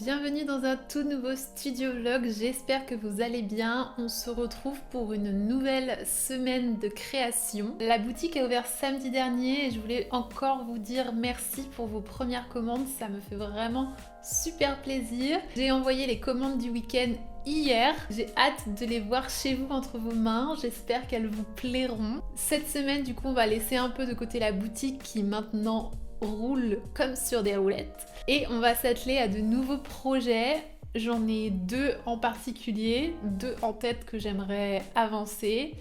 Bienvenue dans un tout nouveau studio vlog, j'espère que vous allez bien. On se retrouve pour une nouvelle semaine de création. La boutique a ouvert samedi dernier et je voulais encore vous dire merci pour vos premières commandes, ça me fait vraiment super plaisir. J'ai envoyé les commandes du week-end hier, j'ai hâte de les voir chez vous entre vos mains, j'espère qu'elles vous plairont. Cette semaine du coup on va laisser un peu de côté la boutique qui maintenant roule comme sur des roulettes et on va s'atteler à de nouveaux projets. J'en ai deux en particulier, deux en tête que j'aimerais avancer.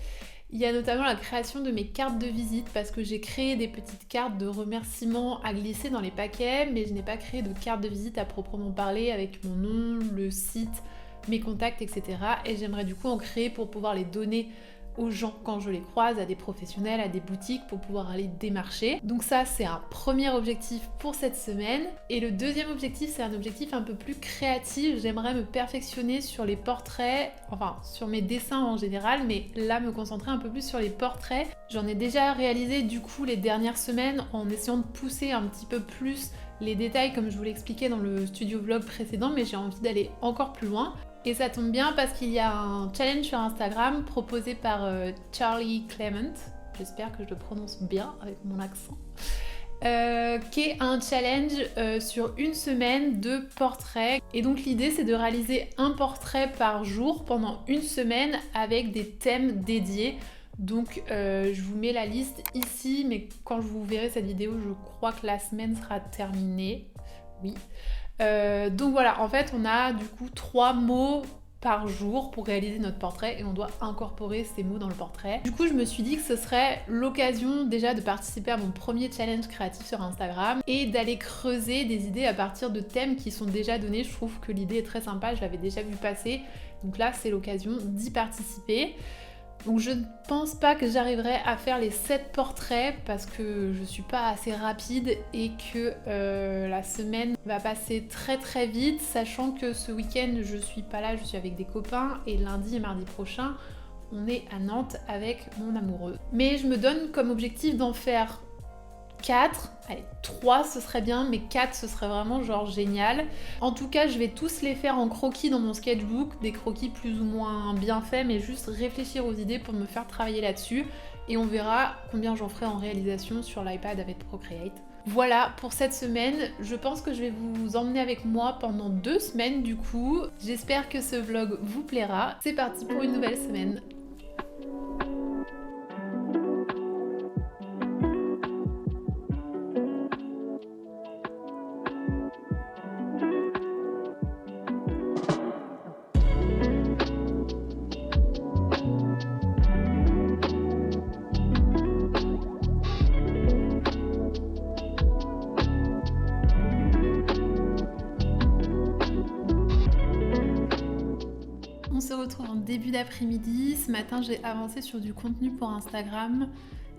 Il y a notamment la création de mes cartes de visite parce que j'ai créé des petites cartes de remerciements à glisser dans les paquets, mais je n'ai pas créé de carte de visite à proprement parler avec mon nom, le site, mes contacts, etc. Et j'aimerais du coup en créer pour pouvoir les donner aux gens quand je les croise, à des professionnels, à des boutiques pour pouvoir aller démarcher. Donc ça c'est un premier objectif pour cette semaine. Et le deuxième objectif c'est un objectif un peu plus créatif. J'aimerais me perfectionner sur les portraits, enfin sur mes dessins en général, mais là me concentrer un peu plus sur les portraits. J'en ai déjà réalisé du coup les dernières semaines en essayant de pousser un petit peu plus les détails comme je vous l'expliquais dans le studio vlog précédent, mais j'ai envie d'aller encore plus loin. Et ça tombe bien parce qu'il y a un challenge sur Instagram proposé par Charlie Clement, j'espère que je le prononce bien avec mon accent, qui est un challenge sur une semaine de portraits. Et donc l'idée c'est de réaliser un portrait par jour pendant une semaine avec des thèmes dédiés. Donc je vous mets la liste ici, mais quand vous verrez cette vidéo, je crois que la semaine sera terminée. Oui. Donc voilà, en fait on a du coup 3 mots par jour pour réaliser notre portrait et on doit incorporer ces mots dans le portrait. Du coup je me suis dit que ce serait l'occasion déjà de participer à mon premier challenge créatif sur Instagram et d'aller creuser des idées à partir de thèmes qui sont déjà donnés. Je trouve que l'idée est très sympa, je l'avais déjà vu passer, donc là c'est l'occasion d'y participer. Donc je ne pense pas que j'arriverai à faire les 7 portraits parce que je suis pas assez rapide et que la semaine va passer très très vite, sachant que ce week-end je suis pas là, je suis avec des copains et lundi et mardi prochain on est à Nantes avec mon amoureux. Mais je me donne comme objectif d'en faire 4, allez 3 ce serait bien, mais 4 ce serait vraiment genre génial. En tout cas je vais tous les faire en croquis dans mon sketchbook, des croquis plus ou moins bien faits, mais juste réfléchir aux idées pour me faire travailler là-dessus. Et on verra combien j'en ferai en réalisation sur l'iPad avec Procreate. Voilà pour cette semaine, je pense que je vais vous emmener avec moi pendant 2 semaines du coup. J'espère que ce vlog vous plaira. C'est parti pour une nouvelle semaine. On se retrouve en début d'après-midi. Ce matin, j'ai avancé sur du contenu pour Instagram.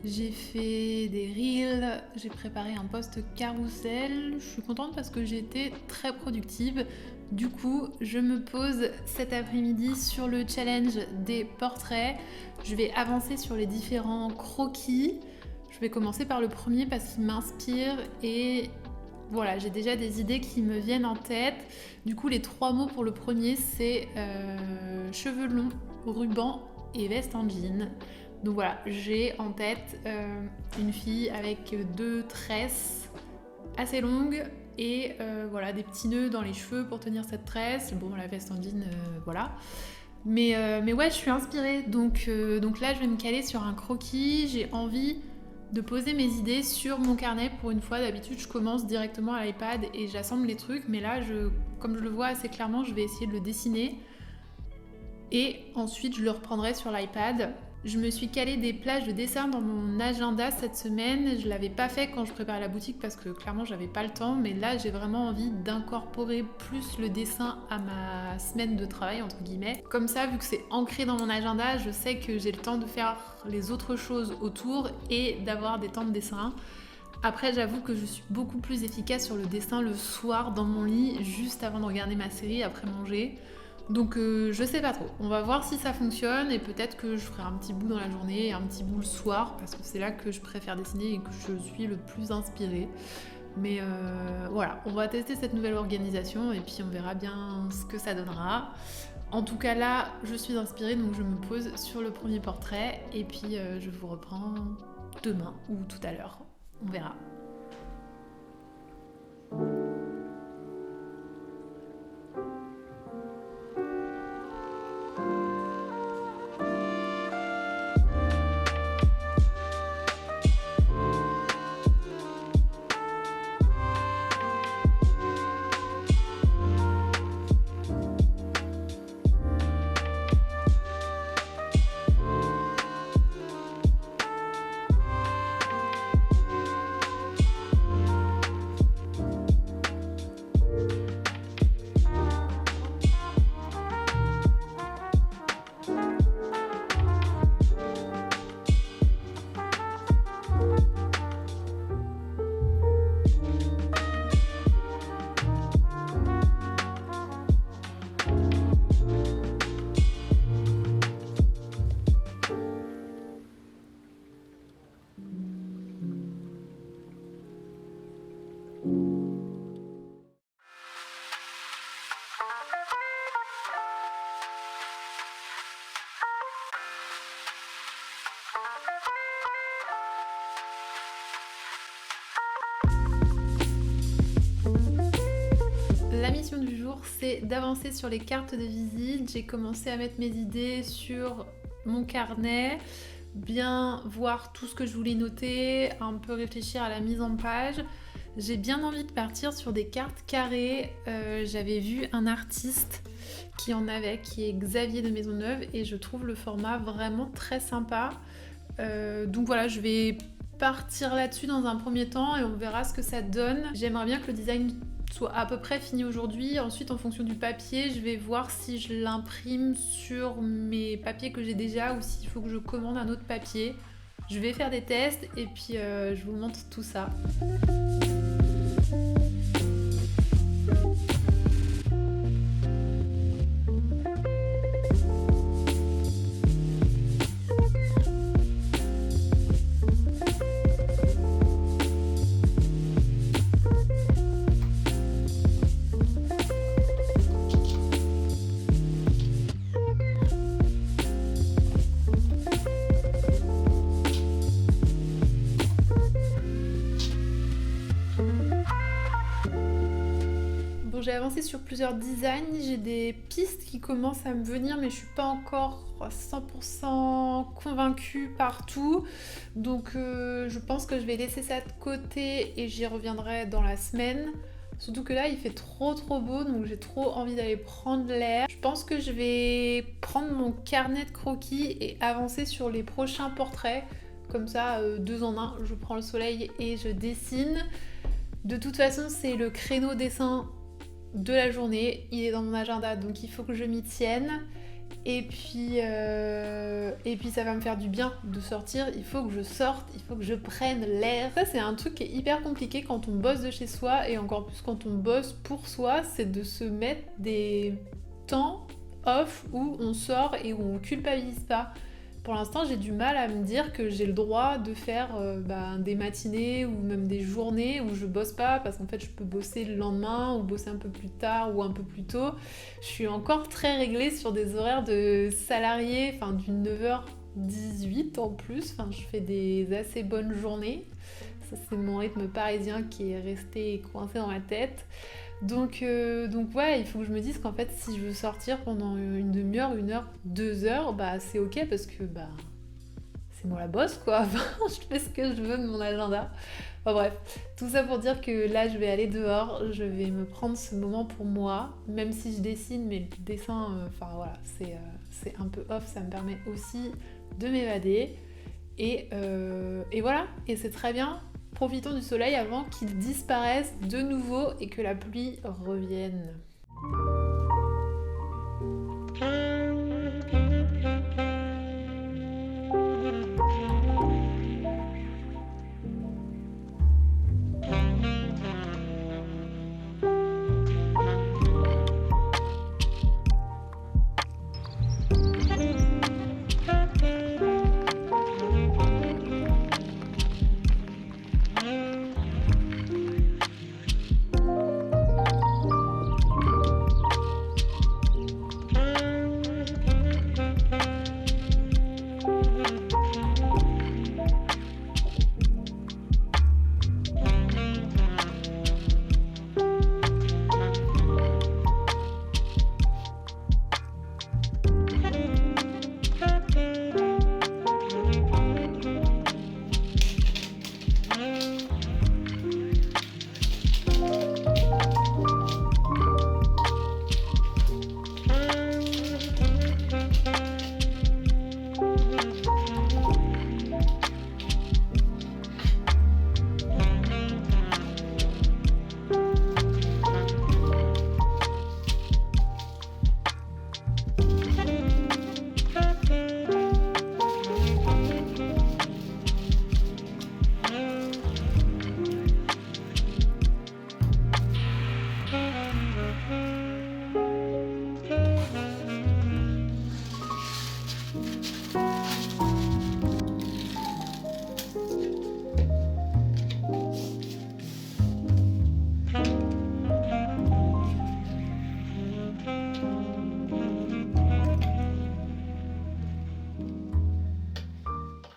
J'ai fait des reels, j'ai préparé un post carrousel. Je suis contente parce que j'ai été très productive. Du coup, je me pose cet après-midi sur le challenge des portraits. Je vais avancer sur les différents croquis. Je vais commencer par le premier parce qu'il m'inspire et voilà, j'ai déjà des idées qui me viennent en tête. Du coup, les 3 mots pour le premier, c'est cheveux longs, ruban et veste en jean. Donc voilà, j'ai en tête une fille avec 2 tresses assez longues et voilà, des petits nœuds dans les cheveux pour tenir cette tresse. Bon, la veste en jean, voilà. Mais ouais, je suis inspirée. Donc là, je vais me caler sur un croquis. J'ai envie de poser mes idées sur mon carnet pour une fois. D'habitude je commence directement à l'iPad et j'assemble les trucs, mais là comme je le vois assez clairement, je vais essayer de le dessiner et ensuite je le reprendrai sur l'iPad Je me suis calé des plages de dessin dans mon agenda cette semaine. Je l'avais pas fait quand je préparais la boutique parce que clairement j'avais pas le temps, mais là j'ai vraiment envie d'incorporer plus le dessin à ma semaine de travail entre guillemets. Comme ça, vu que c'est ancré dans mon agenda, je sais que j'ai le temps de faire les autres choses autour et d'avoir des temps de dessin. Après, j'avoue que je suis beaucoup plus efficace sur le dessin le soir dans mon lit, juste avant de regarder ma série après manger. Donc je sais pas trop, on va voir si ça fonctionne et peut-être que je ferai un petit bout dans la journée et un petit bout le soir parce que c'est là que je préfère dessiner et que je suis le plus inspirée. Mais voilà, on va tester cette nouvelle organisation et puis on verra bien ce que ça donnera. En tout cas là, je suis inspirée donc je me pose sur le premier portrait et puis je vous reprends demain ou tout à l'heure, on verra. La mission du jour, c'est d'avancer sur les cartes de visite. J'ai commencé à mettre mes idées sur mon carnet, bien voir tout ce que je voulais noter, un peu réfléchir à la mise en page. J'ai bien envie de partir sur des cartes carrées. J'avais vu un artiste qui en avait, qui est Xavier de Maisonneuve, et je trouve le format vraiment très sympa. Donc voilà, je vais partir là-dessus dans un premier temps et on verra ce que ça donne. J'aimerais bien que le design soit à peu près fini aujourd'hui. Ensuite, en fonction du papier, je vais voir si je l'imprime sur mes papiers que j'ai déjà ou s'il faut que je commande un autre papier. Je vais faire des tests et puis je vous montre tout ça. J'ai avancé sur plusieurs designs, j'ai des pistes qui commencent à me venir mais je suis pas encore 100% convaincue partout, donc je pense que je vais laisser ça de côté et j'y reviendrai dans la semaine. Surtout que là il fait trop beau, donc j'ai trop envie d'aller prendre l'air. Je pense que je vais prendre mon carnet de croquis et avancer sur les prochains portraits, comme ça 2 en 1, je prends le soleil et je dessine. De toute façon c'est le créneau dessin de la journée, il est dans mon agenda donc il faut que je m'y tienne et puis ça va me faire du bien de sortir, il faut que je sorte, il faut que je prenne l'air. Ça c'est un truc qui est hyper compliqué quand on bosse de chez soi et encore plus quand on bosse pour soi, c'est de se mettre des temps off où on sort et où on culpabilise pas. Pour l'instant, j'ai du mal à me dire que j'ai le droit de faire des matinées ou même des journées où je bosse pas parce qu'en fait, je peux bosser le lendemain ou bosser un peu plus tard ou un peu plus tôt. Je suis encore très réglée sur des horaires de salarié, enfin du 9h-18 en plus. Enfin, je fais des assez bonnes journées. Ça, c'est mon rythme parisien qui est resté coincé dans ma tête. Donc ouais, il faut que je me dise qu'en fait si je veux sortir pendant une demi-heure, 1 heure, 2 heures, c'est ok parce que c'est moi la boss quoi, je fais ce que je veux de mon agenda. Enfin bref, tout ça pour dire que là je vais aller dehors, je vais me prendre ce moment pour moi, même si je dessine, mais le dessin, c'est un peu off, ça me permet aussi de m'évader. Et voilà, et c'est très bien. Profitons du soleil avant qu'il disparaisse de nouveau et que la pluie revienne.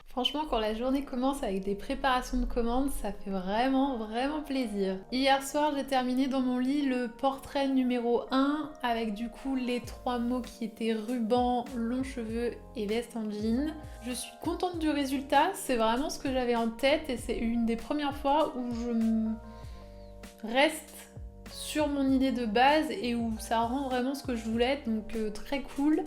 Franchement, quand la journée commence avec des préparations de commandes, ça fait vraiment plaisir. Hier soir, j'ai terminé dans mon lit le portrait numéro 1 avec du coup les 3 mots qui étaient ruban, longs cheveux et veste en jean. Je suis contente du résultat, c'est vraiment ce que j'avais en tête et c'est une des premières fois où je reste sur mon idée de base et où ça rend vraiment ce que je voulais, donc très cool.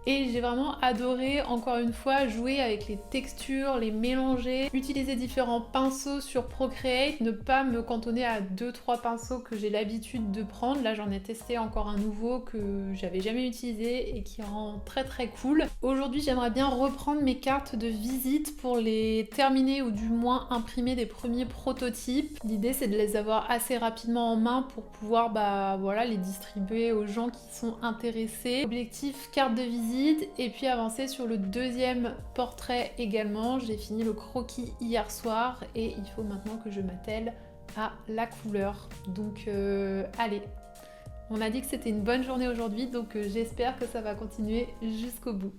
Et j'ai vraiment adoré, encore une fois, jouer avec les textures, les mélanger, utiliser différents pinceaux sur Procreate, ne pas me cantonner à 2-3 pinceaux que j'ai l'habitude de prendre. Là, j'en ai testé encore un nouveau que j'avais jamais utilisé et qui rend très cool. Aujourd'hui, j'aimerais bien reprendre mes cartes de visite pour les terminer ou du moins imprimer des premiers prototypes. L'idée, c'est de les avoir assez rapidement en main pour pouvoir les distribuer aux gens qui sont intéressés. Objectif, carte de visite. Et puis avancer sur le deuxième portrait également. J'ai fini le croquis hier soir et il faut maintenant que je m'attelle à la couleur. Donc allez, on a dit que c'était une bonne journée aujourd'hui, donc j'espère que ça va continuer jusqu'au bout.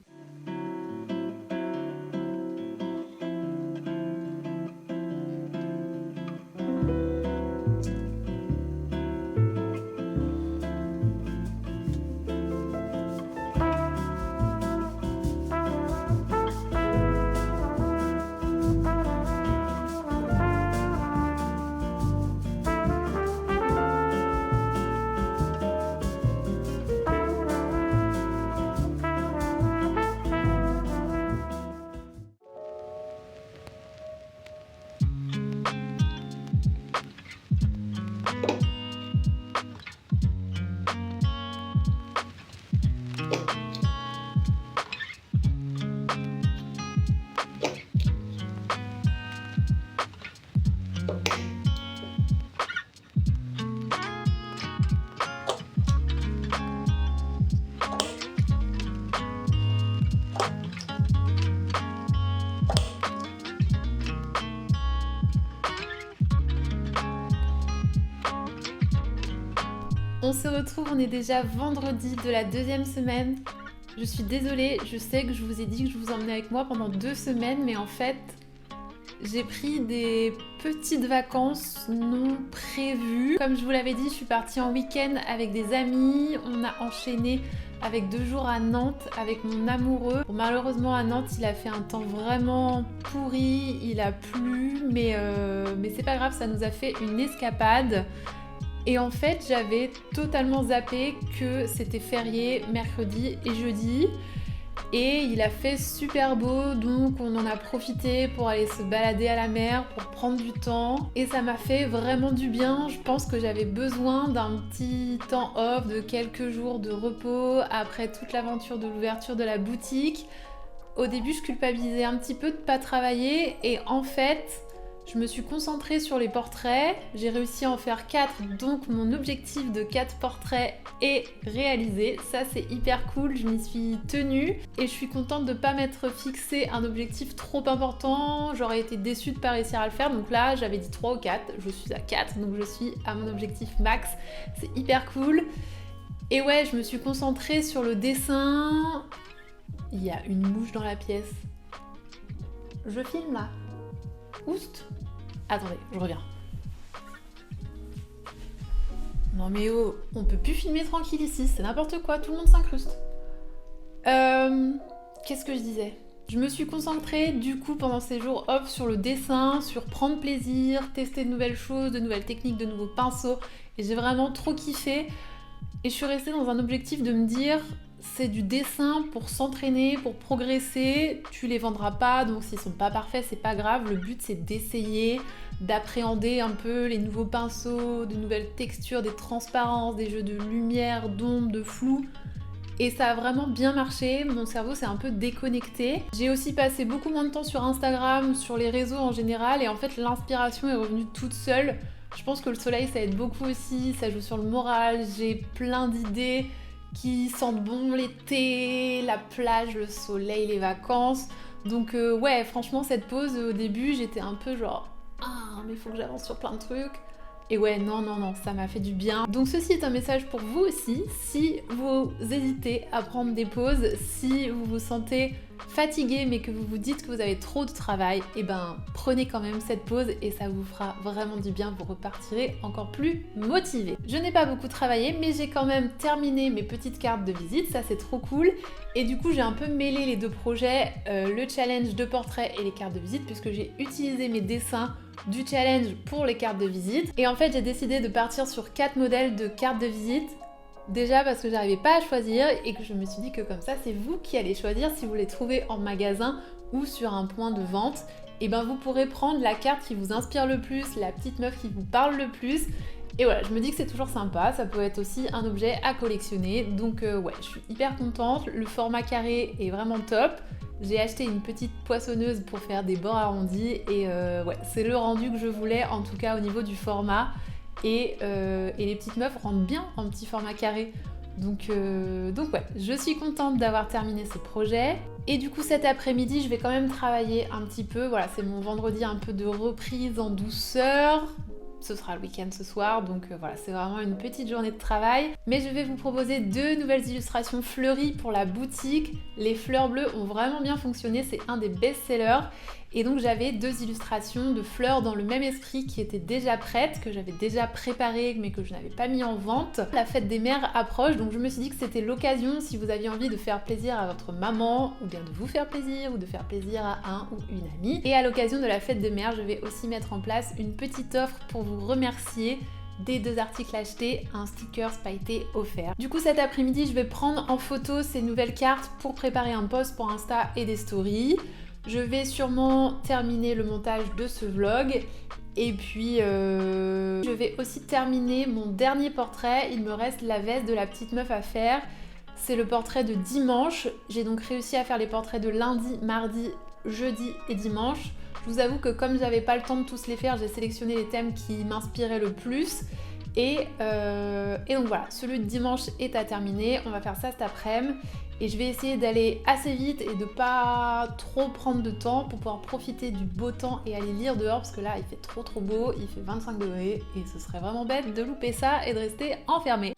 On se retrouve, on est déjà vendredi de la deuxième semaine. Je suis désolée, je sais que je vous ai dit que je vous emmenais avec moi pendant 2 semaines, mais en fait, j'ai pris des petites vacances non prévues. Comme je vous l'avais dit, je suis partie en week-end avec des amis. On a enchaîné avec 2 jours à Nantes avec mon amoureux. Bon, malheureusement à Nantes, il a fait un temps vraiment pourri, il a plu, mais c'est pas grave, ça nous a fait une escapade. Et en fait, j'avais totalement zappé que c'était férié mercredi et jeudi. et il a fait super beau, donc on en a profité pour aller se balader à la mer, pour prendre du temps, et ça m'a fait vraiment du bien. Je pense que j'avais besoin d'un petit temps off, de quelques jours de repos après toute l'aventure de l'ouverture de la boutique. Au début, je culpabilisais un petit peu de pas travailler, et en fait, je me suis concentrée sur les portraits, j'ai réussi à en faire 4, donc mon objectif de 4 portraits est réalisé. Ça, c'est hyper cool, je m'y suis tenue et je suis contente de ne pas m'être fixé un objectif trop important. J'aurais été déçue de ne pas réussir à le faire, donc là, j'avais dit 3 ou 4, je suis à 4, donc je suis à mon objectif max. C'est hyper cool. Et ouais, je me suis concentrée sur le dessin. Il y a une mouche dans la pièce. Je filme là. Oust. Attendez, je reviens. Non mais oh, on peut plus filmer tranquille ici, c'est n'importe quoi, tout le monde s'incruste. Qu'est-ce que je disais ? Je me suis concentrée du coup pendant ces jours off sur le dessin, sur prendre plaisir, tester de nouvelles choses, de nouvelles techniques, de nouveaux pinceaux, et j'ai vraiment trop kiffé. Et je suis restée dans un objectif de me dire, c'est du dessin pour s'entraîner, pour progresser, tu les vendras pas, donc s'ils sont pas parfaits, c'est pas grave, le but c'est d'essayer, d'appréhender un peu les nouveaux pinceaux, de nouvelles textures, des transparences, des jeux de lumière, d'ombre, de flou. Et ça a vraiment bien marché, mon cerveau s'est un peu déconnecté. J'ai aussi passé beaucoup moins de temps sur Instagram, sur les réseaux en général, et en fait l'inspiration est revenue toute seule. Je pense que le soleil ça aide beaucoup aussi, ça joue sur le moral, j'ai plein d'idées qui sentent bon l'été, la plage, le soleil, les vacances. Donc ouais, franchement cette pause au début j'étais un peu genre ah mais faut que j'avance sur plein de trucs. Et ouais, non, ça m'a fait du bien. Donc ceci est un message pour vous aussi, si vous hésitez à prendre des pauses, si vous vous sentez fatigué mais que vous vous dites que vous avez trop de travail, et ben prenez quand même cette pause et ça vous fera vraiment du bien, vous repartirez encore plus motivé. Je n'ai pas beaucoup travaillé mais j'ai quand même terminé mes petites cartes de visite, ça c'est trop cool. Et du coup j'ai un peu mêlé les deux projets, le challenge de portrait et les cartes de visite, puisque j'ai utilisé mes dessins du challenge pour les cartes de visite. Et en fait j'ai décidé de partir sur 4 modèles de cartes de visite. Déjà parce que j'arrivais pas à choisir et que je me suis dit que comme ça c'est vous qui allez choisir si vous les trouvez en magasin ou sur un point de vente. Et ben vous pourrez prendre la carte qui vous inspire le plus, la petite meuf qui vous parle le plus. Et voilà, je me dis que c'est toujours sympa, ça peut être aussi un objet à collectionner. Donc ouais, je suis hyper contente, le format carré est vraiment top. J'ai acheté une petite poissonneuse pour faire des bords arrondis et ouais, c'est le rendu que je voulais en tout cas au niveau du format. Et les petites meufs rentrent bien en petit format carré. Donc ouais, je suis contente d'avoir terminé ce projet. Et du coup cet après-midi, je vais quand même travailler un petit peu. Voilà, c'est mon vendredi un peu de reprise en douceur. Ce sera le week-end ce soir, donc voilà, c'est vraiment une petite journée de travail. Mais je vais vous proposer 2 nouvelles illustrations fleuries pour la boutique. Les fleurs bleues ont vraiment bien fonctionné, c'est un des best-sellers. Et donc j'avais 2 illustrations de fleurs dans le même esprit qui étaient déjà prêtes, que j'avais déjà préparées mais que je n'avais pas mis en vente. La fête des mères approche, donc je me suis dit que c'était l'occasion, si vous aviez envie de faire plaisir à votre maman, ou bien de vous faire plaisir, ou de faire plaisir à un ou une amie. Et à l'occasion de la fête des mères, je vais aussi mettre en place une petite offre pour vous remercier des 2 articles achetés, un sticker pailleté offert. Du coup cet après-midi, je vais prendre en photo ces nouvelles cartes pour préparer un post pour Insta et des stories. Je vais sûrement terminer le montage de ce vlog et puis je vais aussi terminer mon dernier portrait. Il me reste la veste de la petite meuf à faire. C'est le portrait de dimanche. J'ai donc réussi à faire les portraits de lundi, mardi, jeudi et dimanche. Je vous avoue que comme j'avais pas le temps de tous les faire, j'ai sélectionné les thèmes qui m'inspiraient le plus. Et donc voilà, celui de dimanche est à terminer. On va faire ça cet après-midi. Et je vais essayer d'aller assez vite et de pas trop prendre de temps pour pouvoir profiter du beau temps et aller lire dehors parce que là il fait trop beau, il fait 25 degrés et ce serait vraiment bête de louper ça et de rester enfermé.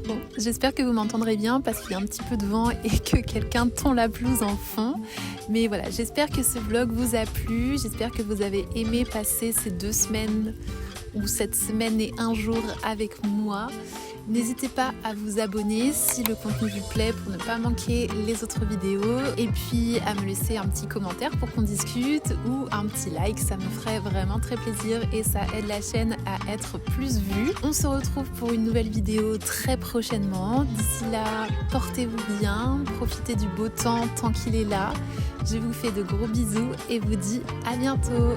Bon, j'espère que vous m'entendrez bien parce qu'il y a un petit peu de vent et que quelqu'un tond la pelouse en fond. Mais voilà, j'espère que ce vlog vous a plu, j'espère que vous avez aimé passer ces 2 semaines ou cette semaine et un jour avec moi. N'hésitez pas à vous abonner si le contenu vous plaît pour ne pas manquer les autres vidéos et puis à me laisser un petit commentaire pour qu'on discute ou un petit like, ça me ferait vraiment très plaisir et ça aide la chaîne à être plus vue. On se retrouve pour une nouvelle vidéo très prochainement. D'ici là, portez-vous bien, profitez du beau temps tant qu'il est là. Je vous fais de gros bisous et vous dis à bientôt.